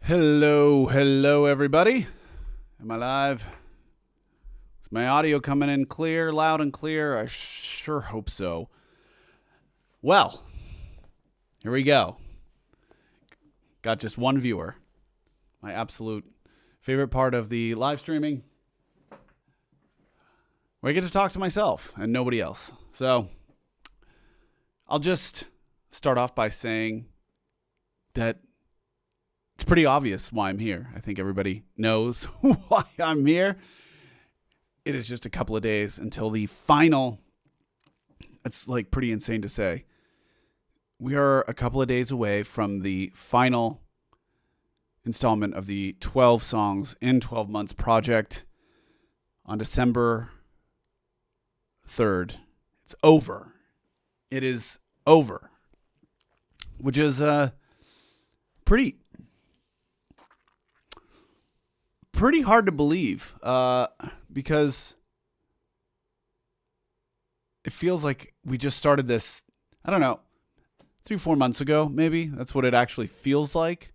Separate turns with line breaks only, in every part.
Hello, everybody. Am I live? Is my audio coming in clear, loud and clear? I sure hope so. Well, here we go. Got just one viewer. My absolute favorite part of the live streaming, where I get to talk to myself and nobody else. So I'll just start off by saying that it's pretty obvious why I'm here. I think everybody knows why I'm here. It is just a couple of days until the final. It's like pretty insane to say. We are a couple of days away from the final installment of the 12 songs in 12 months project on December 3rd. It's over. It is over. Which is pretty hard to believe because it feels like we just started this, I don't know, 3-4 months ago, maybe. That's what it actually feels like.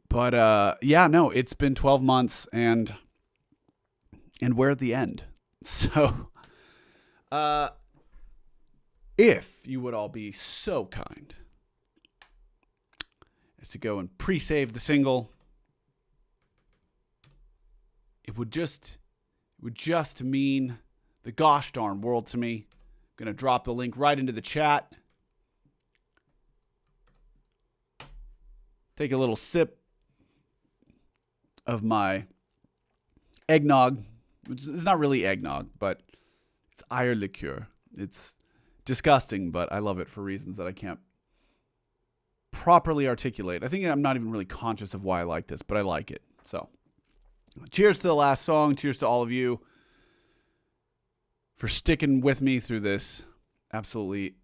But yeah, no, it's been 12 months and we're at the end. So if you would all be so kind as to go and pre-save the single, it would just mean the gosh darn world to me. I'm going to drop the link right into the chat. Take a little sip of my eggnog, which is not really eggnog, but it's Irish liqueur. It's disgusting, but I love it for reasons that I can't properly articulate. I think I'm not even really conscious of why I like this, but I like it. So cheers to the last song. Cheers to all of you for sticking with me through this absolutely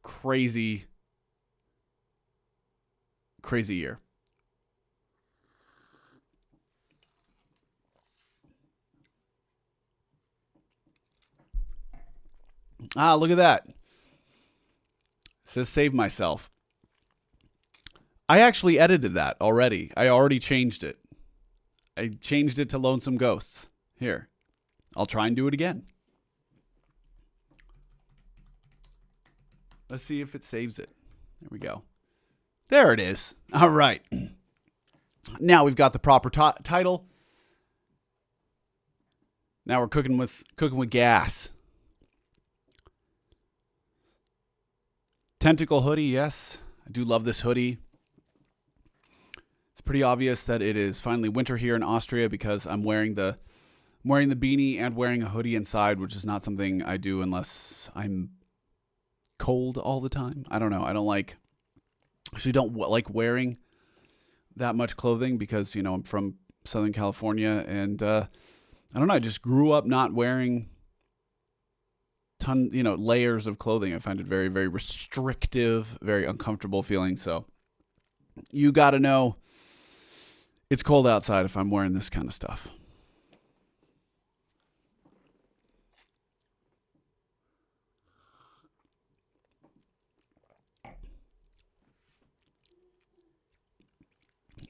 crazy year. Look at that. It says save myself. I actually edited that already. I already changed it. I changed it to Lonesome Ghosts. Here. I'll try and do it again. Let's see if it saves it. There we go. There it is. All right. Now we've got the proper title. Now we're cooking with gas. Tentacle hoodie, yes. I do love this hoodie. It's pretty obvious that it is finally winter here in Austria because I'm wearing the beanie and wearing a hoodie inside, which is not something I do unless I'm cold all the time. I don't know. I don't like wearing that much clothing because, I'm from Southern California and I don't know. I just grew up not wearing layers of clothing. I find it very, very restrictive, very uncomfortable feeling. So you got to know it's cold outside if I'm wearing this kind of stuff.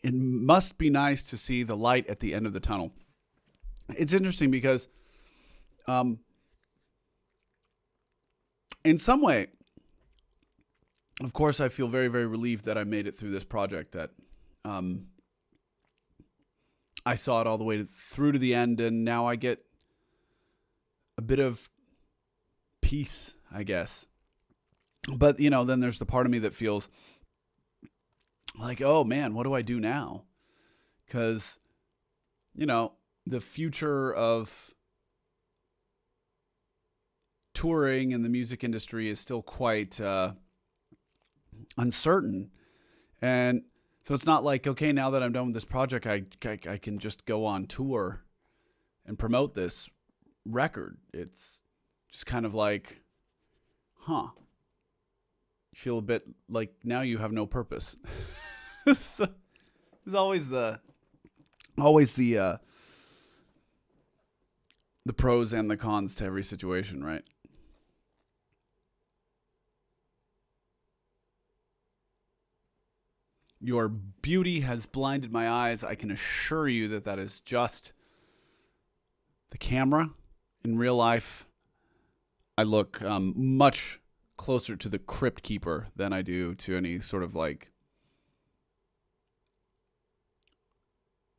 It must be nice to see the light at the end of the tunnel. It's interesting because in some way, of course, I feel very, very relieved that I made it through this project, that I saw it all the way through to the end, and now I get a bit of peace, I guess. But, then there's the part of me that feels like, oh, man, what do I do now? Because, the future of touring in the music industry is still quite uncertain. And so it's not like, okay, now that I'm done with this project, I can just go on tour and promote this record. It's just kind of like, you feel a bit like now you have no purpose. So there's always the pros and the cons to every situation, right? Your beauty has blinded my eyes. I can assure you that that is just the camera. In real life, I look much closer to the crypt keeper than I do to any sort of like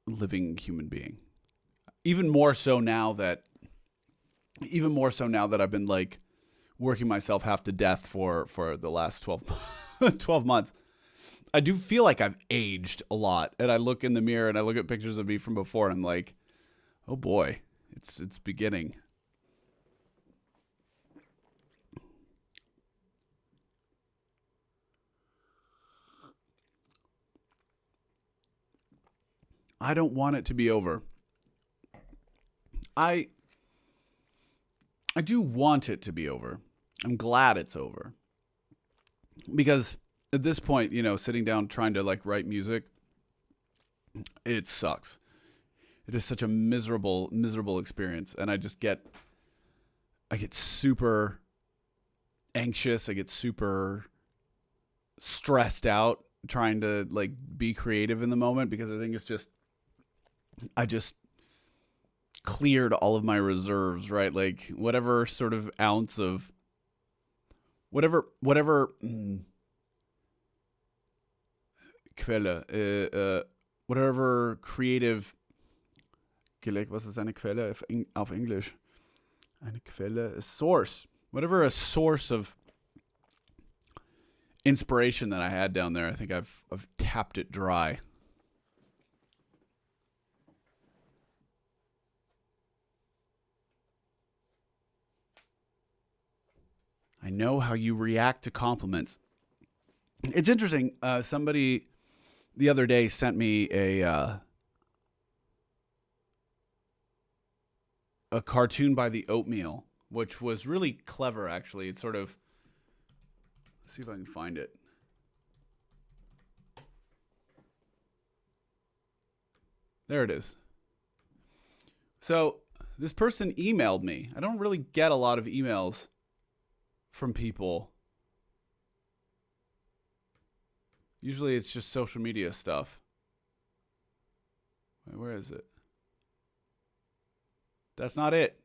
living human being. Even more so now that I've been like working myself half to death for the last 12 months. I do feel like I've aged a lot, and I look in the mirror and I look at pictures of me from before, and I'm like, oh boy, it's beginning. I don't want it to be over. I do want it to be over. I'm glad it's over. Because at this point, sitting down trying to like write music, it sucks. It is such a miserable experience, and I get super anxious. I get super stressed out trying to like be creative in the moment, because I think I just cleared all of my reserves, right? Like whatever sort of ounce of whatever Quelle, whatever creative, was ist eine Quelle auf Englisch? Eine Quelle, a source. Whatever a source of inspiration that I had down there, I think I've tapped it dry. I know how you react to compliments. It's interesting. Somebody the other day sent me a cartoon by the Oatmeal, which was really clever, actually. It's sort of, let's see if I can find it. There it is. So this person emailed me. I don't really get a lot of emails from people. Usually it's just social media stuff. Wait, where is it? That's not it.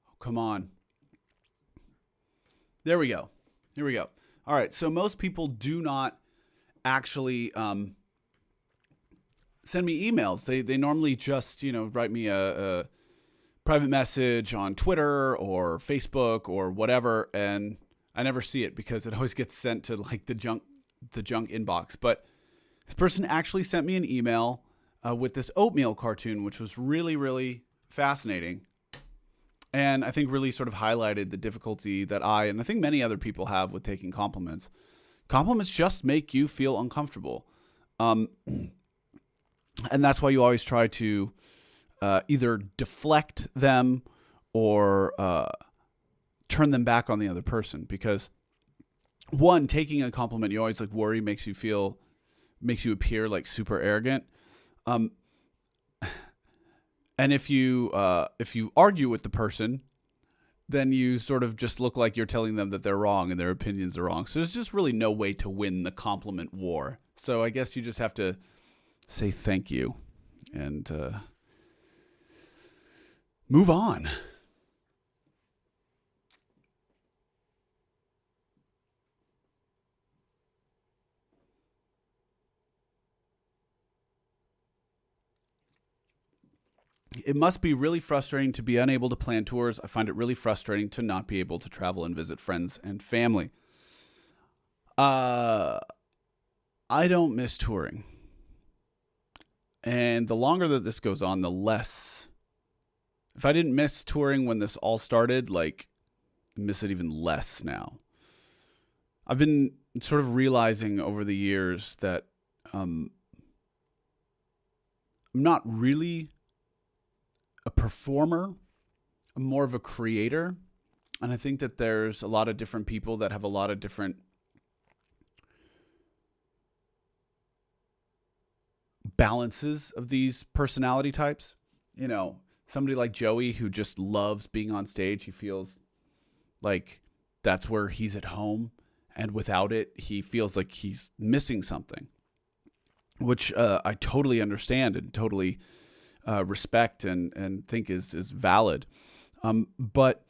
Oh, come on. There we go. Here we go. All right. So most people do not actually send me emails. They normally just, write me a private message on Twitter or Facebook or whatever, and I never see it because it always gets sent to like the junk inbox. But this person actually sent me an email with this Oatmeal cartoon, which was really, really fascinating. And I think really sort of highlighted the difficulty that and I think many other people have with taking compliments. Compliments just make you feel uncomfortable. And that's why you always try to either deflect them or turn them back on the other person. Because one, taking a compliment, you always like worry makes you appear like super arrogant. And if you argue with the person, then you sort of just look like you're telling them that they're wrong and their opinions are wrong. So there's just really no way to win the compliment war. So I guess you just have to say thank you and move on. It must be really frustrating to be unable to plan tours. I find it really frustrating to not be able to travel and visit friends and family. I don't miss touring. And the longer that this goes on, the less. If I didn't miss touring when this all started, like, I miss it even less now. I've been sort of realizing over the years that I'm not really a performer. I'm more of a creator. And I think that there's a lot of different people that have a lot of different balances of these personality types. You know, somebody like Joey who just loves being on stage. He feels like that's where he's at home. And without it, he feels like he's missing something, which I totally understand and totally respect and think is valid. But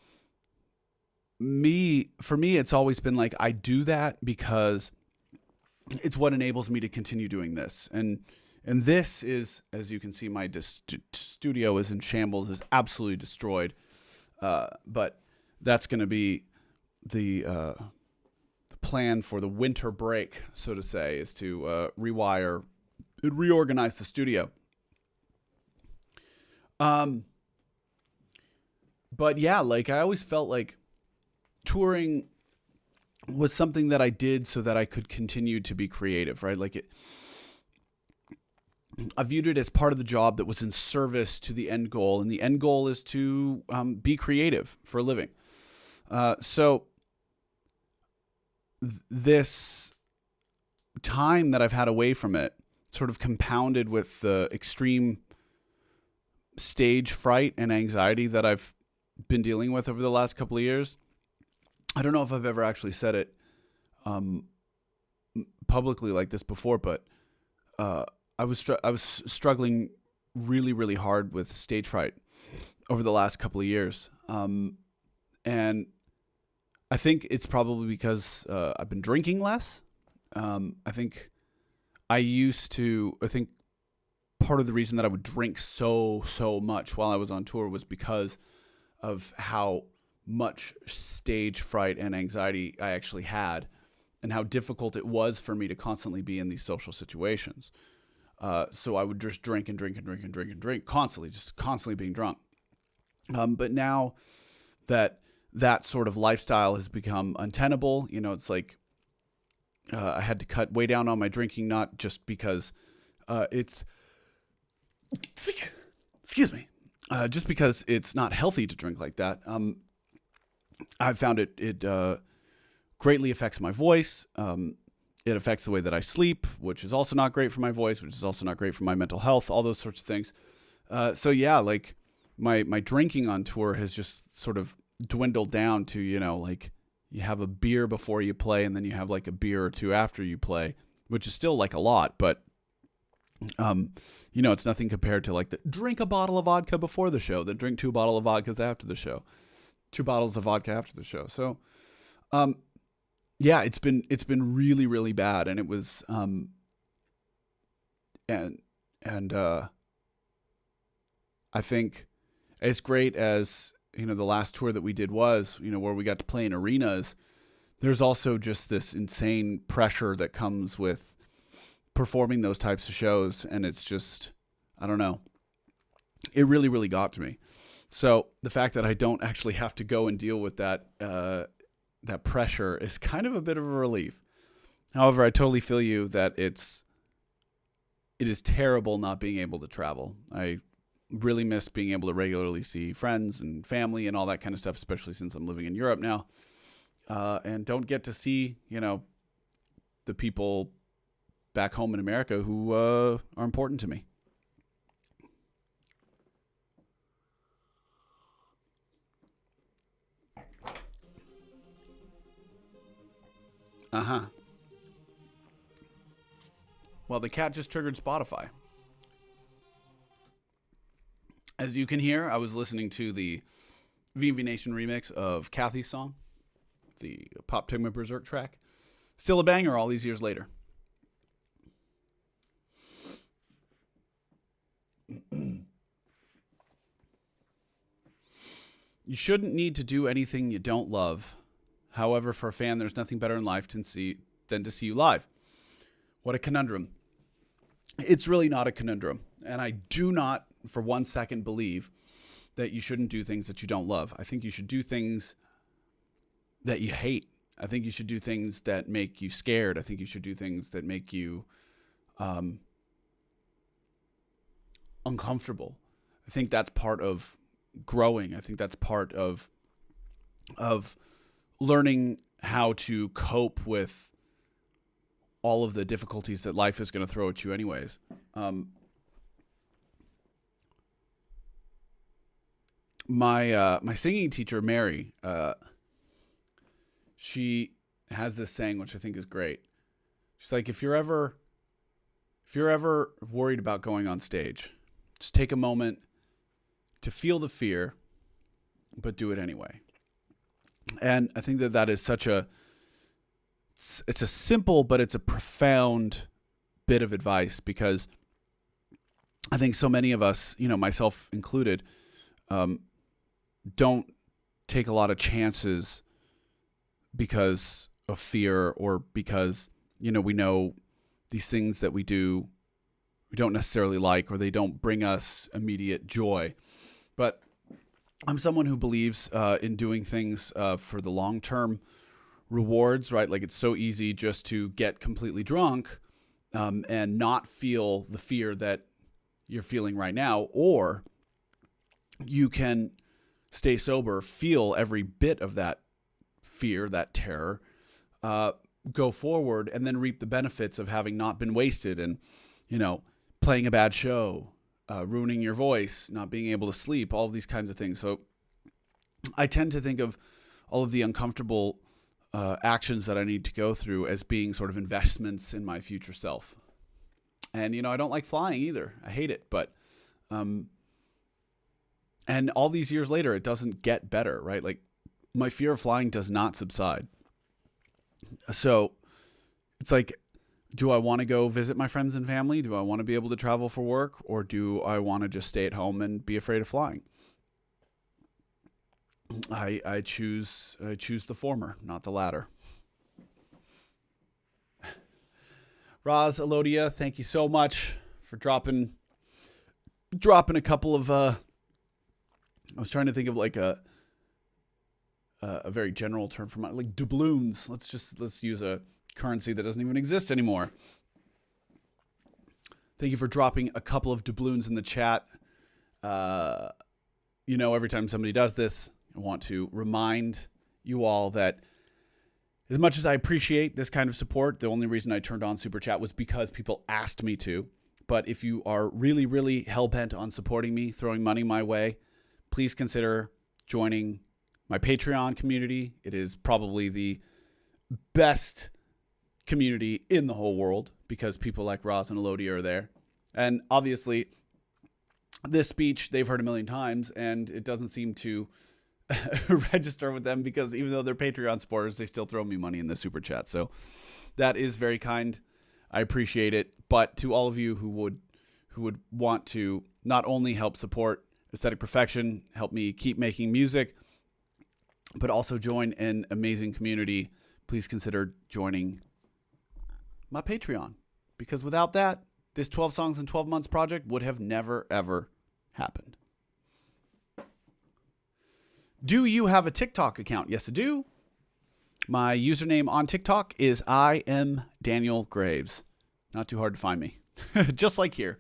for me, it's always been like I do that because it's what enables me to continue doing this. And this is, as you can see, my studio is in shambles, is absolutely destroyed. But that's going to be the plan for the winter break, so to say, is to rewire and reorganize the studio. But yeah, like I always felt like touring was something that I did so that I could continue to be creative, right? Like I viewed it as part of the job that was in service to the end goal, and the end goal is to be creative for a living. So this time that I've had away from it, sort of compounded with the extreme stage fright and anxiety that I've been dealing with over the last couple of years. I don't know if I've ever actually said it publicly like this before, but I was struggling really, really hard with stage fright over the last couple of years. And I think it's probably because I've been drinking less. I think part of the reason that I would drink so much while I was on tour was because of how much stage fright and anxiety I actually had, and how difficult it was for me to constantly be in these social situations. So I would just drink and drink and drink and drink and drink constantly, just constantly being drunk. But now that sort of lifestyle has become untenable, you know, it's like I had to cut way down on my drinking, not just because excuse me, just because it's not healthy to drink like that. I've found it greatly affects my voice. It affects the way that I sleep, which is also not great for my voice, which is also not great for my mental health, all those sorts of things. So yeah, like my drinking on tour has just sort of dwindled down to, you know, like you have a beer before you play and then you have like a beer or two after you play, which is still like a lot, but you know, it's nothing compared to like the drink a bottle of vodka before the show, then drink 2 bottles of vodkas after the show, 2 bottles of vodka after the show. So, yeah, it's been really, really bad. And it was, I think as great as, you know, the last tour that we did was, you know, where we got to play in arenas, there's also just this insane pressure that comes with performing those types of shows. And it's just, I don't know, it really, really got to me. So the fact that I don't actually have to go and deal with that, that pressure is kind of a bit of a relief. However, I totally feel you that it is terrible not being able to travel. I really miss being able to regularly see friends and family and all that kind of stuff, especially since I'm living in Europe now, and don't get to see, you know, the people back home in America who are important to me. Well, the cat just triggered Spotify. As you can hear, I was listening to the VV Nation remix of Kathy's song, the Pop Tigma Berserk track. Still a banger all these years later. You shouldn't need to do anything you don't love. However, for a fan, there's nothing better in life than to see you live. What a conundrum. It's really not a conundrum. And I do not for 1 second believe that you shouldn't do things that you don't love. I think you should do things that you hate. I think you should do things that make you scared. I think you should do things that make you uncomfortable. I think that's part of growing. I think that's part of learning how to cope with all of the difficulties that life is going to throw at you anyways. My singing teacher, Mary, she has this saying, which I think is great. She's like, if you're ever worried about going on stage, just take a moment to feel the fear, but do it anyway. And I think that is such it's a simple, but it's a profound bit of advice, because I think so many of us, myself included, don't take a lot of chances because of fear, or because, we know these things that we do, we don't necessarily like, or they don't bring us immediate joy. But I'm someone who believes in doing things for the long-term rewards, right? Like, it's so easy just to get completely drunk and not feel the fear that you're feeling right now, or you can stay sober, feel every bit of that fear, that terror, go forward, and then reap the benefits of having not been wasted and, playing a bad show, ruining your voice, not being able to sleep, all of these kinds of things. So I tend to think of all of the uncomfortable actions that I need to go through as being sort of investments in my future self. And, I don't like flying either. I hate it. But, and all these years later, it doesn't get better, right? Like, my fear of flying does not subside. So it's like, do I want to go visit my friends and family? Do I want to be able to travel for work? Or do I want to just stay at home and be afraid of flying? I choose the former, not the latter. Roz, Elodia, thank you so much for dropping a couple of, I was trying to think of like a very general term for like doubloons. Let's use a currency that doesn't even exist anymore. Thank you for dropping a couple of doubloons in the chat. Every time somebody does this, I want to remind you all that as much as I appreciate this kind of support, the only reason I turned on Super Chat was because people asked me to. But if you are really, really hell-bent on supporting me, throwing money my way, please consider joining my Patreon community. It is probably the best community in the whole world, because people like Roz and Elodia are there. And obviously, this speech they've heard a million times, and it doesn't seem to register with them, because even though they're Patreon supporters, they still throw me money in the Super Chat. So that is very kind. I appreciate it. But to all of you who would want to not only help support Aesthetic Perfection, help me keep making music, but also join an amazing community, please consider joining my Patreon. Because without that, this 12 Songs in 12 Months project would have never, ever happened. Do you have a TikTok account? Yes, I do. My username on TikTok is I am Daniel Graves. Not too hard to find me. Just like here.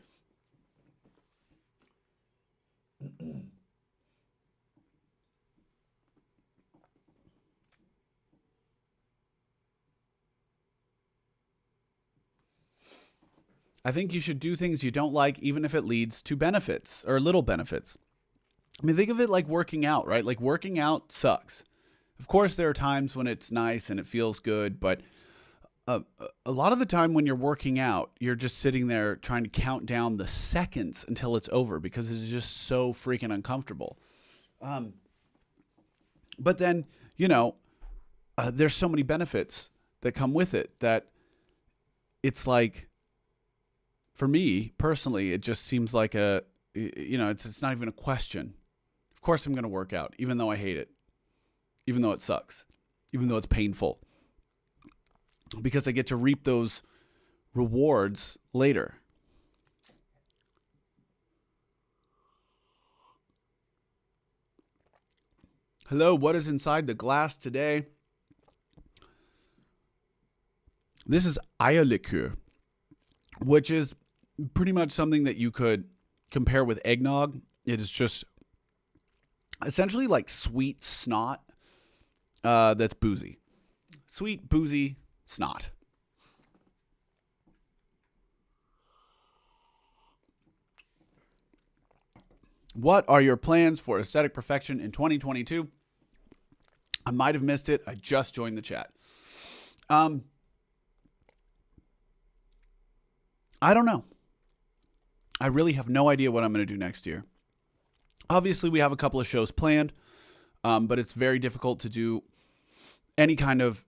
I think you should do things you don't like, even if it leads to benefits or little benefits. I mean, think of it like working out, right? Like, working out sucks. Of course, there are times when it's nice and it feels good, but a lot of the time when you're working out, you're just sitting there trying to count down the seconds until it's over, because it's just so freaking uncomfortable. But then, there's so many benefits that come with it that it's like, for me personally, it just seems like it's not even a question. Of course I'm going to work out, even though I hate it, even though it sucks, even though it's painful, because I get to reap those rewards later. Hello, what is inside the glass today? This is Eierlikör, which is pretty much something that you could compare with eggnog. It is just essentially like sweet snot that's boozy. Sweet, boozy snot. What are your plans for aesthetic perfection in 2022? I might have missed it. I just joined the chat. I don't know. I really have no idea what I'm going to do next year. Obviously, we have a couple of shows planned, but it's very difficult to do any kind of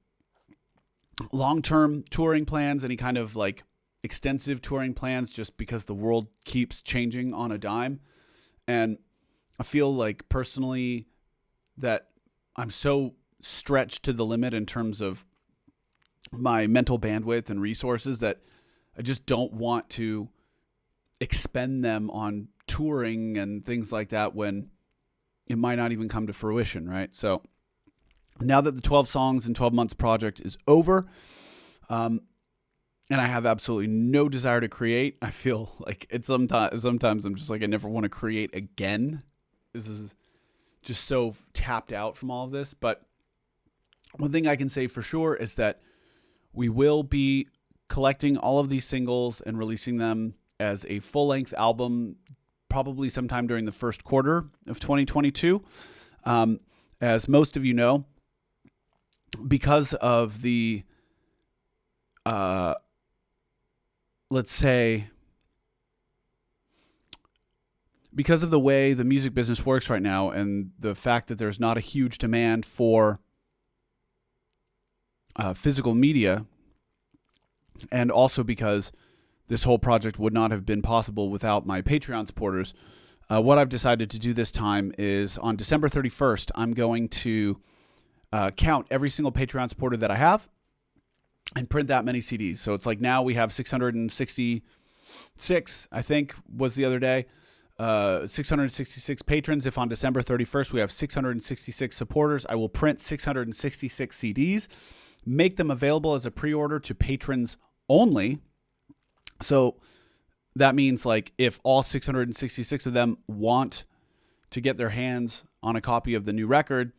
long-term touring plans, any kind of like extensive touring plans, just because the world keeps changing on a dime. And I feel like personally that I'm so stretched to the limit in terms of my mental bandwidth and resources that I just don't want to expend them on touring and things like that when it might not even come to fruition, right? So now that the 12 songs in 12 months project is over, and I have absolutely no desire to create, I feel like it's sometimes I'm just like, I never want to create again. This is just so tapped out from all of this. But one thing I can say for sure is that we will be collecting all of these singles and releasing them as a full-length album probably sometime during the first quarter of 2022. As most of you know, because of the, let's say, because of the way the music business works right now and the fact that there's not a huge demand for physical media, and also because this whole project would not have been possible without my Patreon supporters, what I've decided to do this time is on December 31st, I'm going to count every single Patreon supporter that I have and print that many CDs. So it's like now we have 666, I think was the other day, 666 patrons. If on December 31st we have 666 supporters, I will print 666 CDs, make them available as a pre-order to patrons only. So that means like if all 666 of them want to get their hands on a copy of the new record,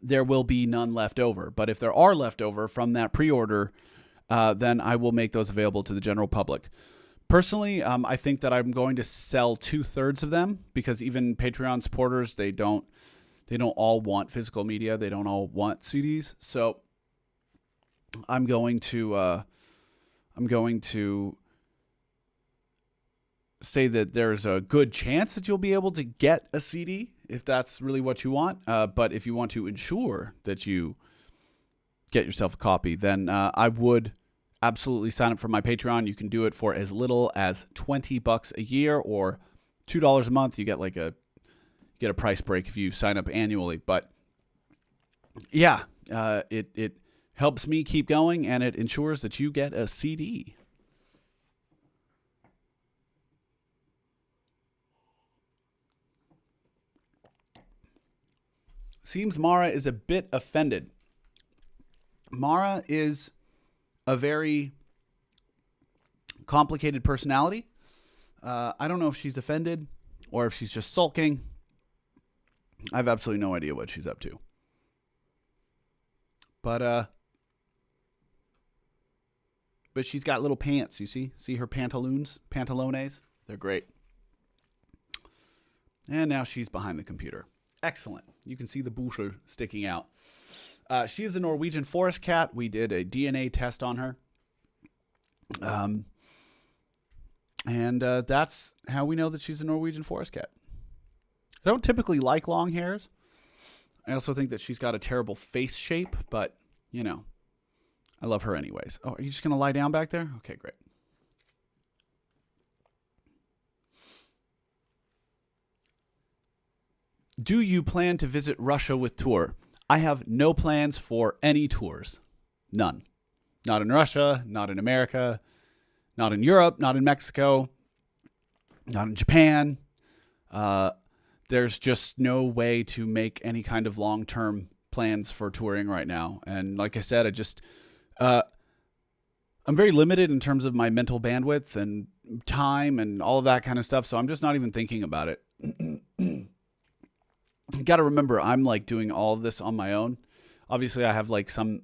there will be none left over. But if there are left over from that pre-order, then I will make those available to the general public. Personally, I think that I'm going to sell 2/3 of them, because even Patreon supporters, they don't all want physical media. They don't all want CDs. So I'm going to say that there's a good chance that you'll be able to get a CD if that's really what you want. But if you want to ensure that you get yourself a copy, then I would absolutely sign up for my Patreon. You can do it for as little as $20 a year or $2 a month. You get like a price break if you sign up annually. But yeah, it helps me keep going, and it ensures that you get a CD. Seems Mara is a bit offended. Mara is a very complicated personality. I don't know if she's offended or if she's just sulking. I have absolutely no idea what she's up to. But she's got little pants, you see? See her pantalones? They're great. And now she's behind the computer. Excellent. You can see the busher sticking out. She is a Norwegian forest cat. We did a DNA test on her. And that's how we know that she's a Norwegian forest cat. I don't typically like long hairs. I also think that she's got a terrible face shape, but, you know, I love her anyways. Oh, are you just going to lie down back there? Okay, great. Do you plan to visit Russia with tour? I have no plans for any tours. None. Not in Russia, not in America, not in Europe, not in Mexico, not in Japan. There's just no way to make any kind of long-term plans for touring right now. And like I said, I'm very limited in terms of my mental bandwidth and time and all of that kind of stuff. So I'm just not even thinking about it. You got to remember, I'm like doing all of this on my own. Obviously, I have like some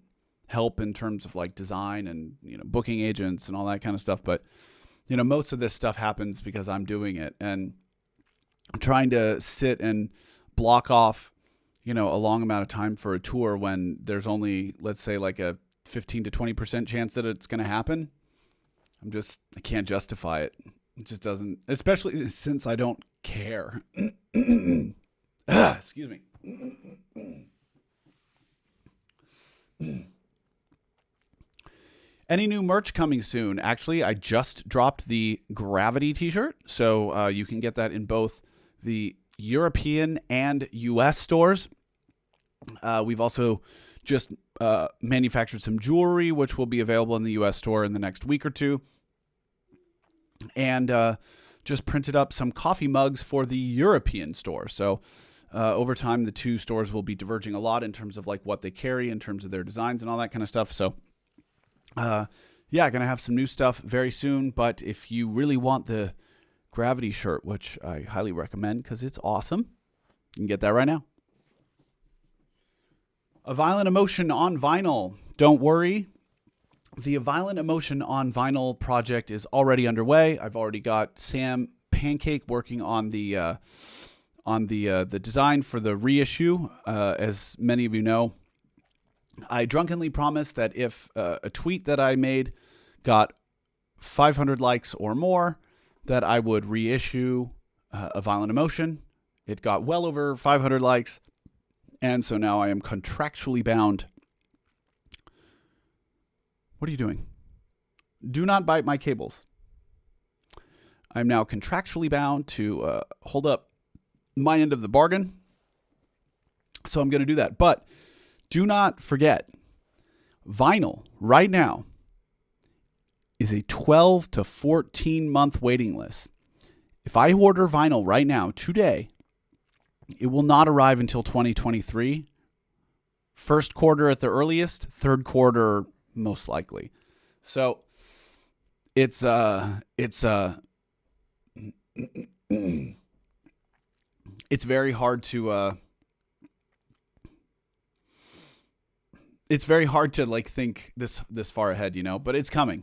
help in terms of like design and, you know, booking agents and all that kind of stuff. But, you know, most of this stuff happens because I'm doing it. And trying to sit and block off, a long amount of time for a tour when there's only, let's say, like a 15 to 20% chance that it's going to happen. I can't justify it. It just doesn't, especially since I don't care. Excuse me. Any new merch coming soon? Actually, I just dropped the Gravity t-shirt, so you can get that in both the European and US stores. We've also just manufactured some jewelry, which will be available in the US store in the next week or two. And just printed up some coffee mugs for the European store. So over time, the two stores will be diverging a lot in terms of like what they carry, in terms of their designs and all that kind of stuff. So going to have some new stuff very soon. But if you really want the Gravity shirt, which I highly recommend because it's awesome, you can get that right now. A Violent Emotion on vinyl. Don't worry. The Violent Emotion on vinyl project is already underway. I've already got Sam Pancake working on the design for the reissue. As many of you know, I drunkenly promised that if a tweet that I made got 500 likes or more, that I would reissue A Violent Emotion. It got well over 500 likes, and so now I am contractually bound. What are you doing? Do not bite my cables. I'm now contractually bound to hold up my end of the bargain. So I'm going to do that. But do not forget, vinyl right now is a 12 to 14 month waiting list. If I order vinyl right now, today, it will not arrive until 2023. First quarter at the earliest, third quarter most likely. So it's very hard to like think this far ahead, but it's coming.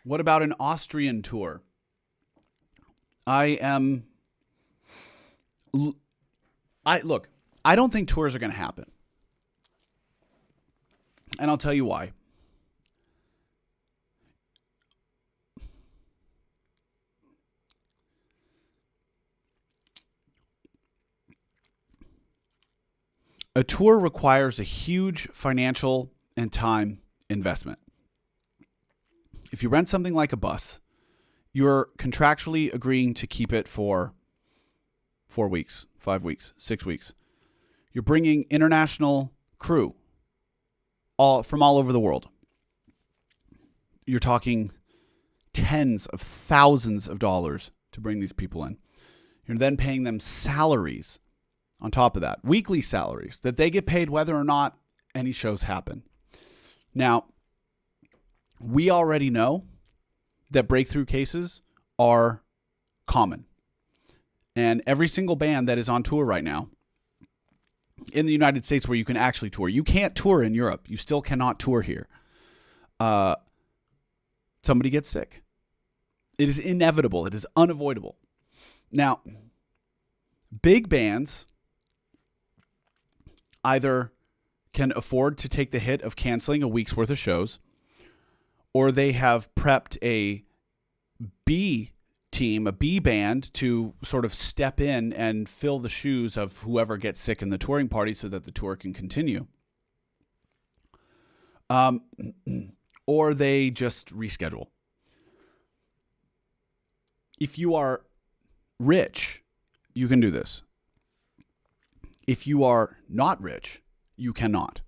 What about an Austrian tour? I don't think tours are going to happen. And I'll tell you why. A tour requires a huge financial and time investment. If you rent something like a bus, you're contractually agreeing to keep it for 4 weeks, 5 weeks, 6 weeks. You're bringing international crew from all over the world. You're talking tens of thousands of dollars to bring these people in. You're then paying them salaries on top of that, weekly salaries that they get paid whether or not any shows happen. Now, we already know that breakthrough cases are common. And every single band that is on tour right now in the United States where you can actually tour, you can't tour in Europe. You still cannot tour here. Somebody gets sick. It is inevitable. It is unavoidable. Now, big bands either can afford to take the hit of canceling a week's worth of shows, or they have prepped a B team, a B band, to sort of step in and fill the shoes of whoever gets sick in the touring party so that the tour can continue. Or they just reschedule. If you are rich, you can do this. If you are not rich, you cannot.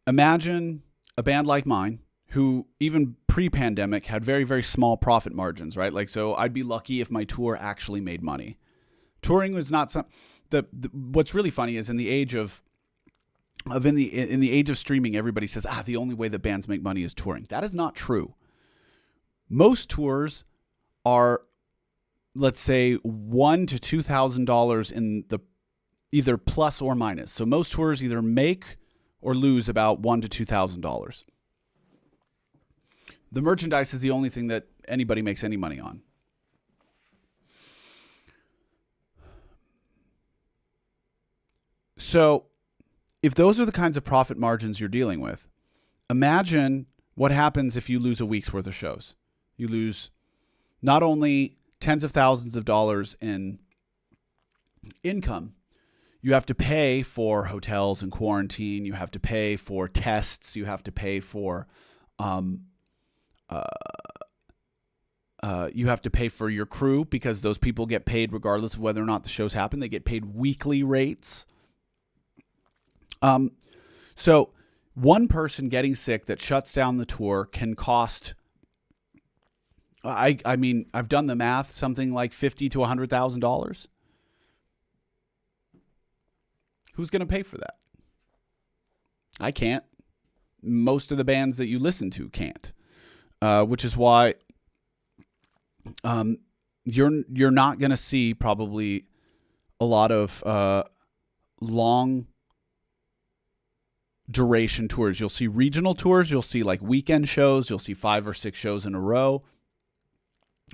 Imagine a band like mine, who even pre-pandemic had very, very small profit margins, right? Like, so I'd be lucky if my tour actually made money. Touring was not some. What's really funny is in the age of streaming, everybody says, the only way that bands make money is touring. That is not true. Most tours are let's say $1,000 to $2,000 in the either plus or minus. So most tours either make or lose about $1,000 to $2,000. The merchandise is the only thing that anybody makes any money on. So if those are the kinds of profit margins you're dealing with, imagine what happens if you lose a week's worth of shows. You lose not only tens of thousands of dollars in income, you have to pay for hotels and quarantine. You have to pay for tests. You have to pay for, you have to pay for your crew, because those people get paid regardless of whether or not the shows happen. They get paid weekly rates. So one person getting sick that shuts down the tour can cost, I mean, I've done the math, something like $50,000 to $100,000. Who's going to pay for that? I can't. Most of the bands that you listen to can't, which is why you're not going to see probably a lot of long duration tours. You'll see regional tours. You'll see like weekend shows. You'll see 5 or 6 shows in a row,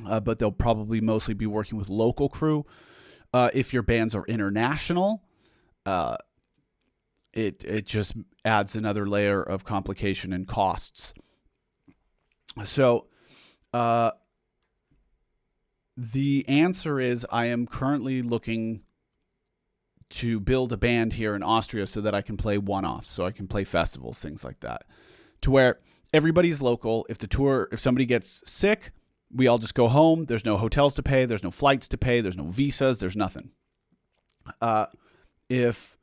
but they'll probably mostly be working with local crew. If your bands are international, it just adds another layer of complication and costs. So the answer is I am currently looking to build a band here in Austria so that I can play one-offs, so I can play festivals, things like that, to where everybody's local. If somebody gets sick, we all just go home. There's no hotels to pay. There's no flights to pay. There's no visas. There's nothing. If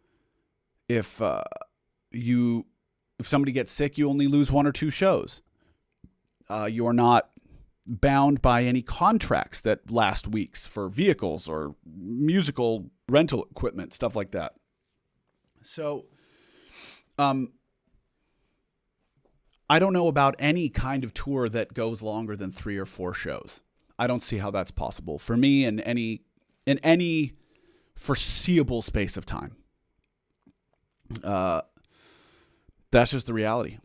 somebody gets sick, you only lose 1 or 2 shows. You are not bound by any contracts that last weeks for vehicles or musical rental equipment, stuff like that. So, I don't know about any kind of tour that goes longer than 3 or 4 shows. I don't see how that's possible for me in any foreseeable space of time. That's just the reality.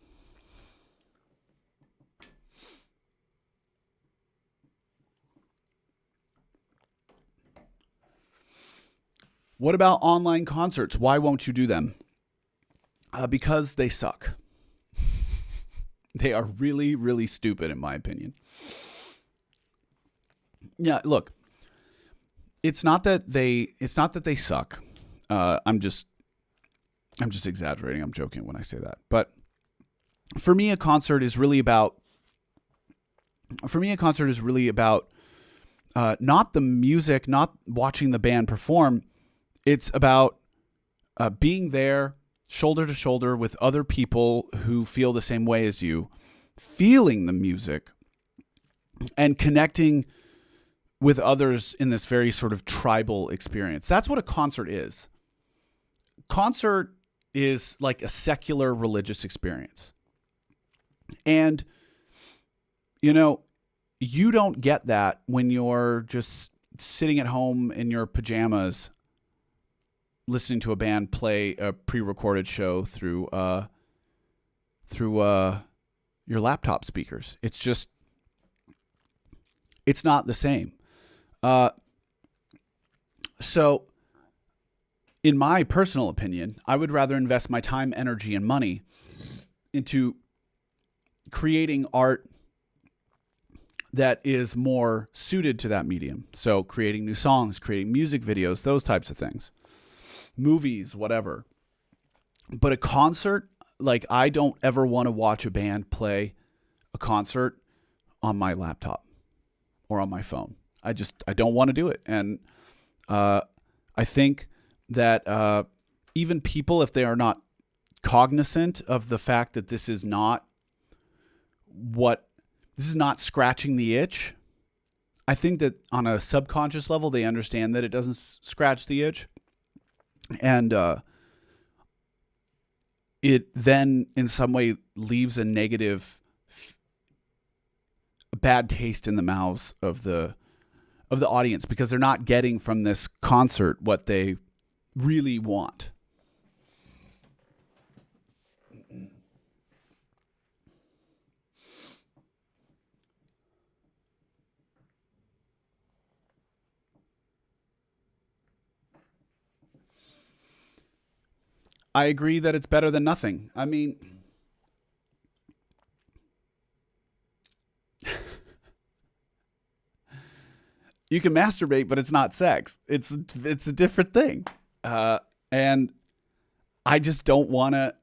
What about online concerts? Why won't you do them? Because they suck. They are really, really stupid, in my opinion. Yeah, look, it's not that they suck. I'm just exaggerating. I'm joking when I say that. But for me, a concert is really about not the music, not watching the band perform. It's about being there shoulder to shoulder with other people who feel the same way as you, feeling the music, and connecting with others in this very sort of tribal experience. That's what a concert is. Concert is like a secular religious experience. And, you don't get that when you're just sitting at home in your pajamas listening to a band play a pre-recorded show through your laptop speakers. It's not the same. So in my personal opinion, I would rather invest my time, energy, and money into creating art that is more suited to that medium. So creating new songs, creating music videos, those types of things. Movies, whatever. But a concert, like, I don't ever want to watch a band play a concert on my laptop or on my phone. I don't want to do it. And I think that even people, if they are not cognizant of the fact that this is not scratching the itch, I think that on a subconscious level, they understand that it doesn't scratch the itch. And it then in some way leaves a negative, bad taste in the mouths of the of the audience because they're not getting from this concert what they really want. I agree that it's better than nothing. I mean, you can masturbate, but it's not sex. It's a different thing. And I just don't want to.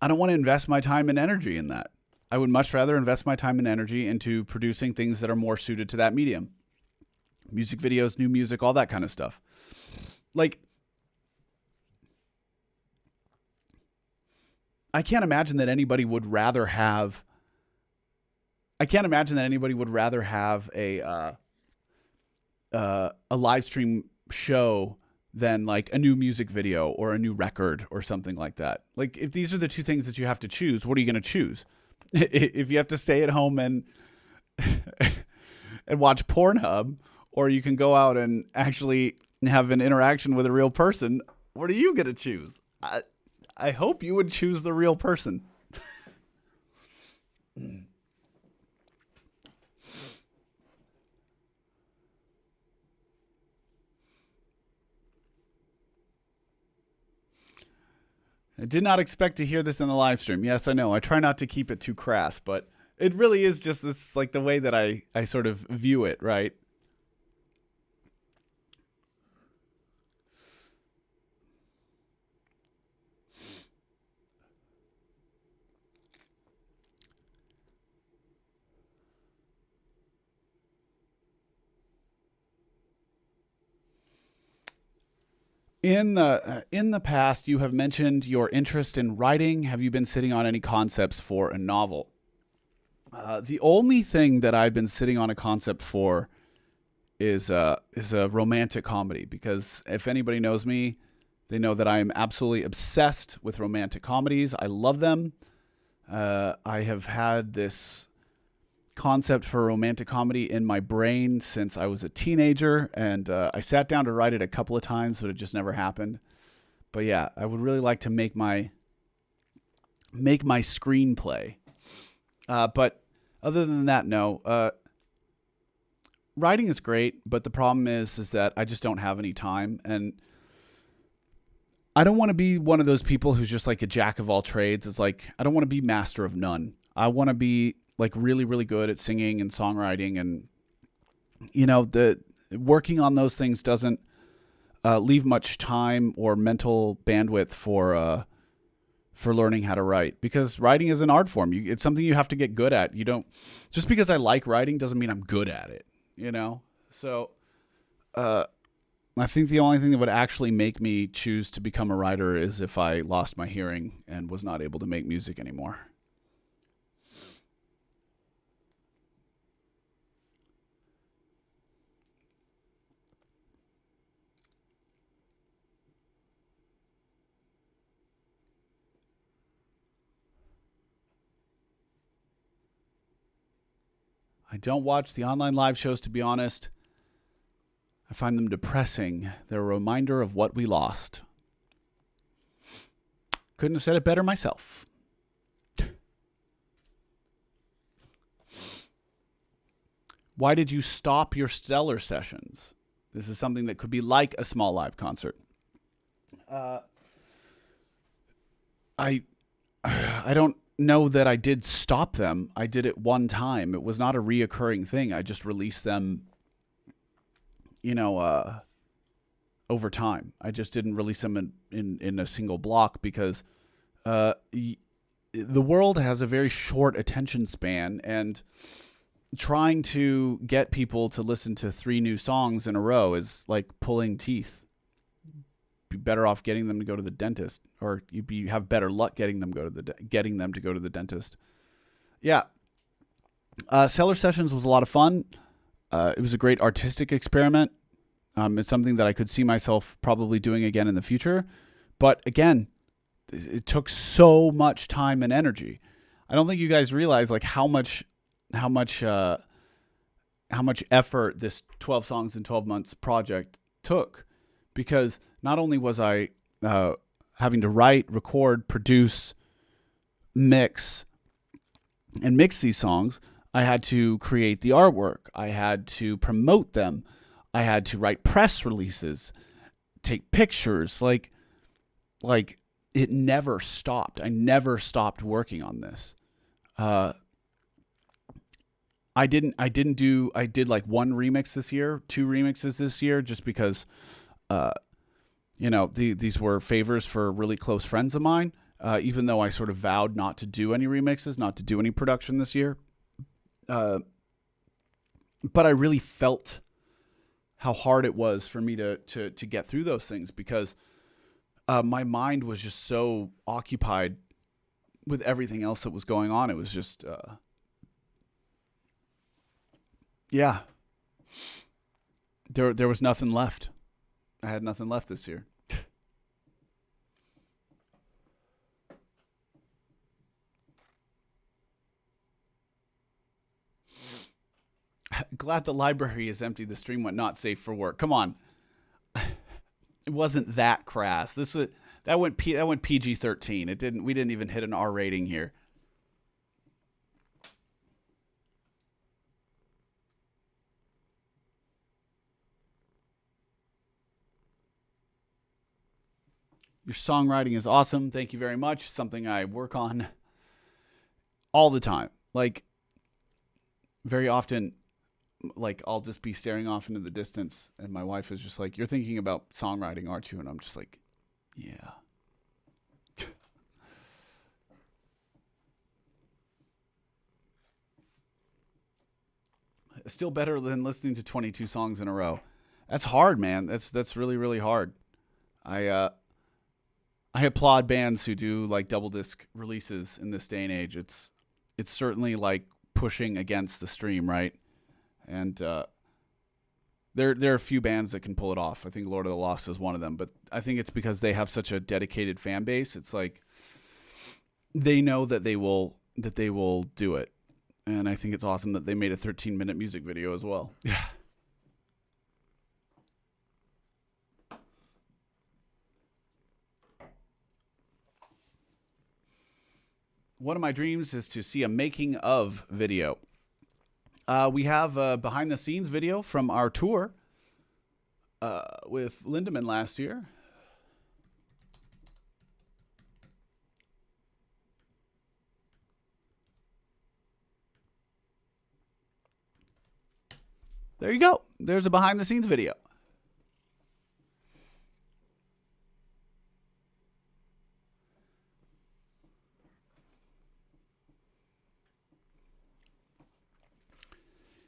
I don't want to invest my time and energy in that. I would much rather invest my time and energy into producing things that are more suited to that medium. Music videos, new music, all that kind of stuff. Like, I can't imagine that anybody would rather have. I can't imagine that anybody would rather have a live stream show than like a new music video or a new record or something like that. Like, if these are the two things that you have to choose, what are you going to choose? If you have to stay at home and and watch Pornhub, or you can go out and actually have an interaction with a real person, what are you going to choose? I hope you would choose the real person. I did not expect to hear this in the live stream. Yes, I know. I try not to keep it too crass, but it really is just this, like, the way that I sort of view it, right? In the past, you have mentioned your interest in writing. Have you been sitting on any concepts for a novel? The only thing that I've been sitting on a concept for is a romantic comedy, because if anybody knows me, they know that I am absolutely obsessed with romantic comedies. I love them. I have had this concept for a romantic comedy in my brain since I was a teenager, and I sat down to write it a couple of times, but it just never happened. But yeah, I would really like to make my screenplay. But other than that, no. Writing is great, but the problem is that I just don't have any time, and I don't want to be one of those people who's just like a jack of all trades. It's like, I don't want to be master of none. I want to be like really, really good at singing and songwriting, and the working on those things doesn't leave much time or mental bandwidth for learning how to write, because writing is an art form. It's something you have to get good at. You don't, just because I like writing doesn't mean I'm good at it, So, I think the only thing that would actually make me choose to become a writer is if I lost my hearing and was not able to make music anymore. I don't watch the online live shows, to be honest. I find them depressing. They're a reminder of what we lost. Couldn't have said it better myself. Why did you stop your Stellar sessions? This is something that could be like a small live concert. I don't know that I did stop them. I did it one time. It was not a reoccurring thing. I just released them, over time. I just didn't release them in a single block because the world has a very short attention span, and trying to get people to listen to 3 new songs in a row is like pulling teeth. Be better off getting them to go to the dentist, or you have better luck getting them to go to the dentist. Yeah. Cellar Sessions was a lot of fun. It was a great artistic experiment. It's something that I could see myself probably doing again in the future. But again, it took so much time and energy. I don't think you guys realize like how much effort this 12 songs in 12 months project took, because not only was I having to write, record, produce, mix these songs, I had to create the artwork. I had to promote them. I had to write press releases, take pictures. Like it never stopped. I never stopped working on this. I did like one remix this year, 2 remixes this year, just because, these were favors for really close friends of mine. Even though I sort of vowed not to do any remixes, not to do any production this year. But I really felt how hard it was for me to get through those things, because my mind was just so occupied with everything else that was going on. It was just, there was nothing left. I had nothing left this year. Glad the library is empty. The stream went not safe for work. Come on. It wasn't that crass. That went PG-13. We didn't even hit an R rating here. Your songwriting is awesome. Thank you very much. Something I work on all the time. Like, very often, like, I'll just be staring off into the distance, and my wife is just like, "You're thinking about songwriting, aren't you?" And I'm just like, "Yeah." Still better than listening to 22 songs in a row. That's hard, man. That's really, really hard. I applaud bands who do like double disc releases in this day and age. It's certainly like pushing against the stream, right? And there are a few bands that can pull it off. I think Lord of the Lost is one of them, but I think it's because they have such a dedicated fan base. It's like they know that they will do it. And I think it's awesome that they made a 13-minute music video as well. Yeah. One of my dreams is to see a making of video. We have a behind the scenes video from our tour with Lindemann last year. There you go. There's a behind the scenes video.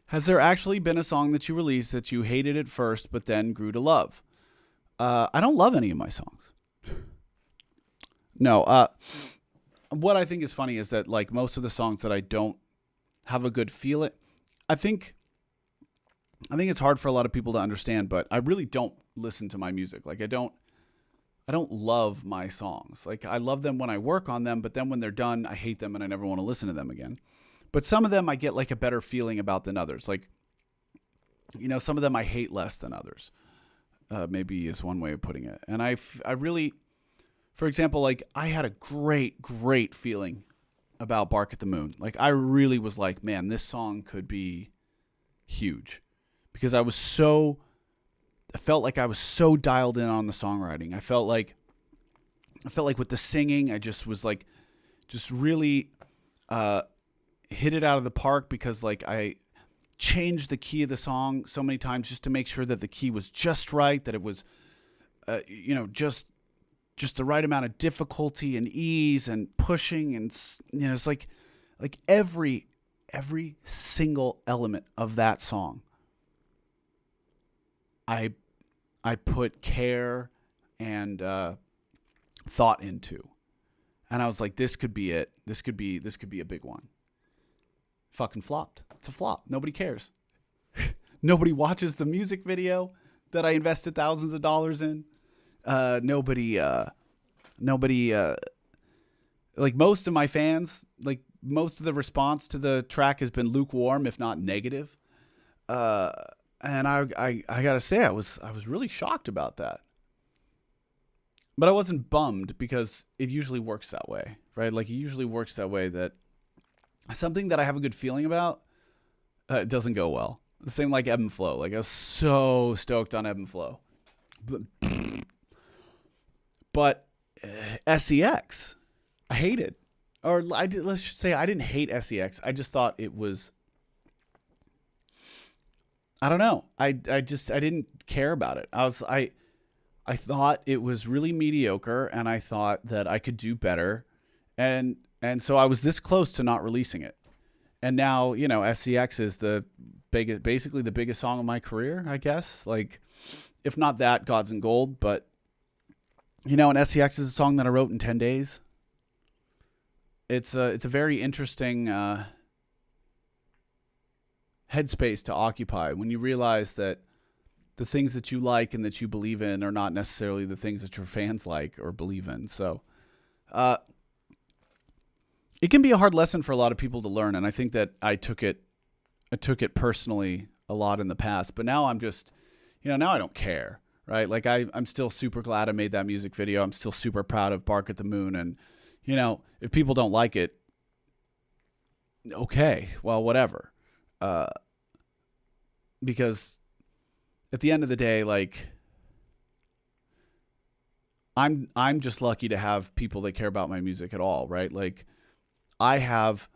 Has there actually been a song that you released that you hated at first but then grew to love? I don't love any of my songs. No. What I think is funny is that like most of the songs that I don't have a good feel it, I think it's hard for a lot of people to understand, but I really don't listen to my music. Like I don't love my songs. Like I love them when I work on them, but then when they're done, I hate them and I never want to listen to them again. But some of them I get like a better feeling about than others. Like, some of them I hate less than others. Maybe is one way of putting it. And I really, for example, like I had a great feeling about Bark at the Moon. Like I really was like, man, this song could be huge, because I felt like I was so dialed in on the songwriting. I felt like with the singing, I just was like, just really, hit it out of the park, because like I changed the key of the song so many times just to make sure that the key was just right, that it was, just the right amount of difficulty and ease and pushing. And, it's like every single element of that song, I put care and thought into. And I was like, this could be it. This could be a big one. Fucking flopped. It's a flop. Nobody cares. Nobody watches the music video that I invested thousands of dollars in. Nobody, like most of my fans, like most of the response to the track has been lukewarm, if not negative. Uh, and I gotta say, I was really shocked about that. But I wasn't bummed because it usually works that way, right? Like it usually works that way that something that I have a good feeling about doesn't go well. The same like ebb and flow. Like I was so stoked on ebb and flow, but SEX, I hated. Or let's just say I didn't hate SEX. I just thought it was. I don't know. I didn't care about it. I thought it was really mediocre, and I thought that I could do better, and so I was this close to not releasing it. And now, SCX is basically the biggest song of my career, I guess. Like, if not that, Gods and Gold. But, and SCX is a song that I wrote in 10 days. It's a very interesting headspace to occupy when you realize that the things that you like and that you believe in are not necessarily the things that your fans like or believe in. So, it can be a hard lesson for a lot of people to learn, and I think that I took it personally a lot in the past. But now I'm just, now I don't care, right? Like I'm still super glad I made that music video. I'm still super proud of Bark at the Moon, and if people don't like it, okay, well, whatever. Because at the end of the day, like I'm just lucky to have people that care about my music at all, right? Like I have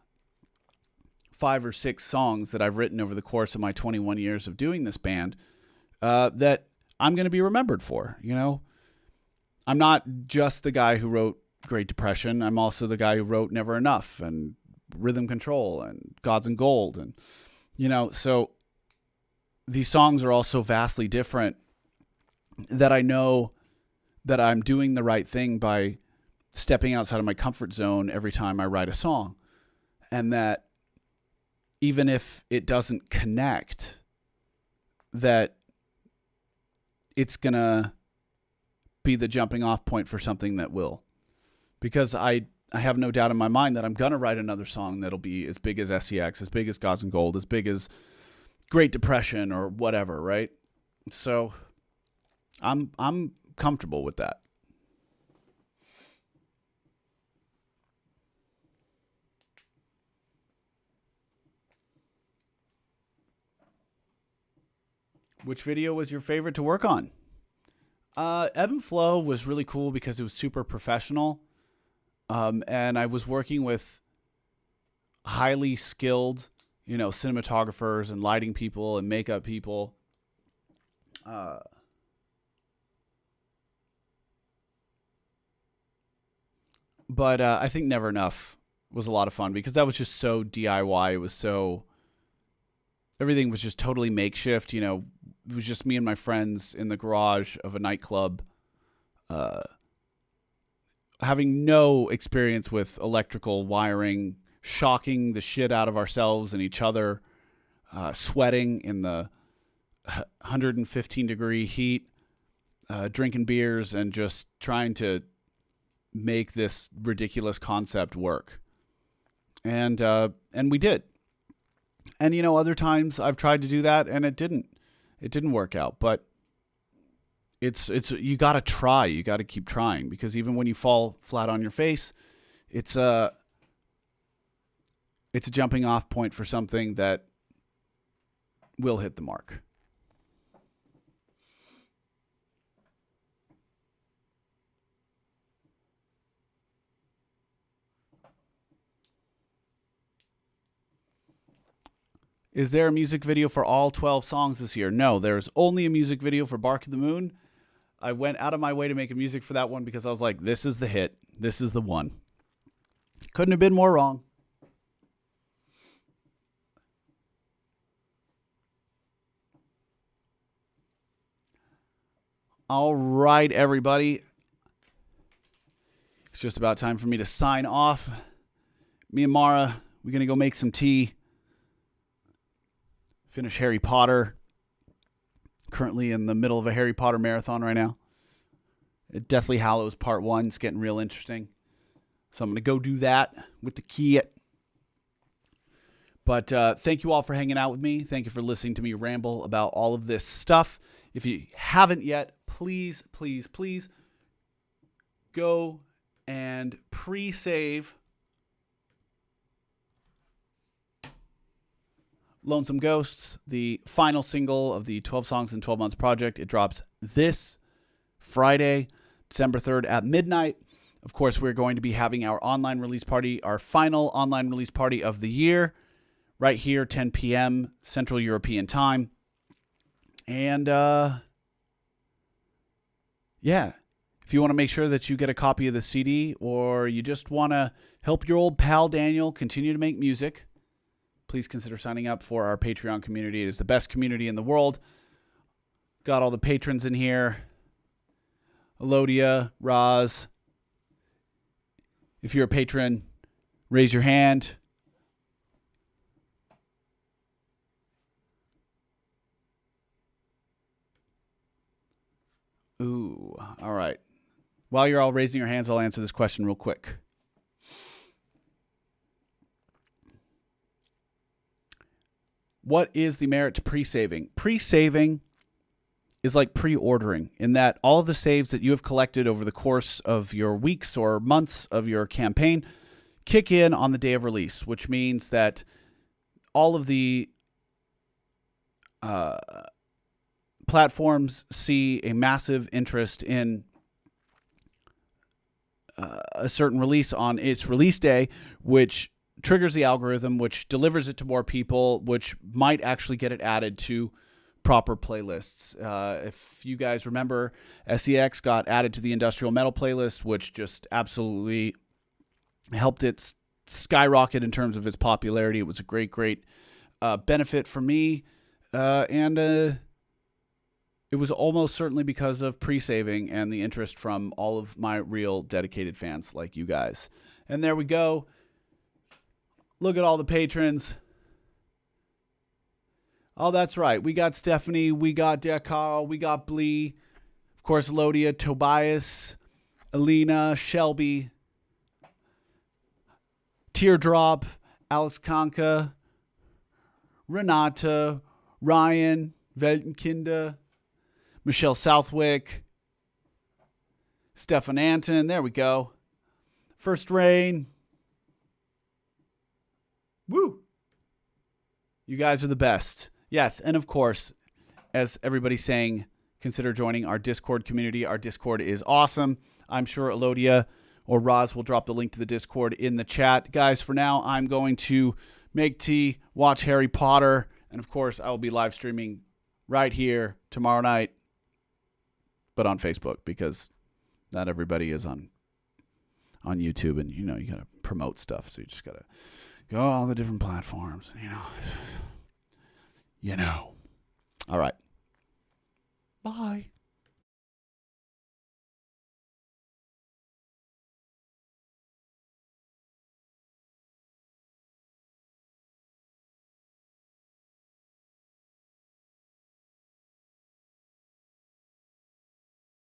5 or 6 songs that I've written over the course of my 21 years of doing this band that I'm going to be remembered for. I'm not just the guy who wrote Great Depression. I'm also the guy who wrote Never Enough and Rhythm Control and Gods and Gold. And, so these songs are all so vastly different that I know that I'm doing the right thing by stepping outside of my comfort zone every time I write a song. And that even if it doesn't connect, that it's going to be the jumping off point for something that will. Because I have no doubt in my mind that I'm going to write another song that'll be as big as SEX, as big as Gods and Gold, as big as Great Depression or whatever, right? So I'm comfortable with that. Which video was your favorite to work on? Ebb and Flow was really cool because it was super professional. And I was working with highly skilled, cinematographers and lighting people and makeup people. But I think Never Enough was a lot of fun because that was just so DIY. It was everything was just totally makeshift. It was just me and my friends in the garage of a nightclub, having no experience with electrical wiring, shocking the shit out of ourselves and each other, sweating in the 115-degree heat, drinking beers, and just trying to make this ridiculous concept work. And we did. And other times I've tried to do that and it didn't work out. But it's you got to try. You got to keep trying, because even when you fall flat on your face, it's a jumping off point for something that will hit the mark. Is there a music video for all 12 songs this year? No, there's only a music video for Bark at the Moon. I went out of my way to make a music for that one because I was like, this is the hit. This is the one. Couldn't have been more wrong. All right, everybody. It's just about time for me to sign off. Me and Mara, we're going to go make some tea. Finish Harry Potter. Currently in the middle of a Harry Potter marathon right now. Deathly Hallows Part 1 is getting real interesting. So I'm going to go do that with the key. But thank you all for hanging out with me. Thank you for listening to me ramble about all of this stuff. If you haven't yet, please, please, please go and pre-save Lonesome Ghosts, the final single of the 12 Songs in 12 Months project. It drops this Friday, December 3rd at midnight. Of course, we're going to be having our online release party, our final online release party of the year, right here, 10 p.m. Central European time. And, yeah, if you want to make sure that you get a copy of the CD, or you just want to help your old pal Daniel continue to make music, please consider signing up for our Patreon community. It is the best community in the world. Got all the patrons in here. Elodia, Roz. If you're a patron, raise your hand. Ooh, all right. While you're all raising your hands, I'll answer this question real quick. What is the merit to pre-saving? Pre-saving is like pre-ordering, in that all of the saves that you have collected over the course of your weeks or months of your campaign kick in on the day of release, which means that all of the platforms see a massive interest in a certain release on its release day, which triggers the algorithm, which delivers it to more people, which might actually get it added to proper playlists. If you guys remember, SEX got added to the Industrial Metal playlist, which just absolutely helped it skyrocket in terms of its popularity. It was a great benefit for me, and it was almost certainly because of pre-saving and the interest from all of my real dedicated fans like you guys. And there we go. Look at all the patrons. Oh, that's right. We got Stephanie. We got Carl. We got Blee. Of course, Lodia, Tobias, Alina, Shelby, Teardrop, Alex Kanka, Renata, Ryan, Weltenkinder, Michelle Southwick, Stefan Anton. There we go. First Rain. Woo! You guys are the best. Yes, and of course, as everybody's saying, consider joining our Discord community. Our Discord is awesome. I'm sure Elodia or Roz will drop the link to the Discord in the chat. Guys, for now, I'm going to make tea, watch Harry Potter, and of course, I will be live streaming right here tomorrow night, but on Facebook, because not everybody is on YouTube, and you got to promote stuff, so you just got to go all the different platforms, All right. Bye.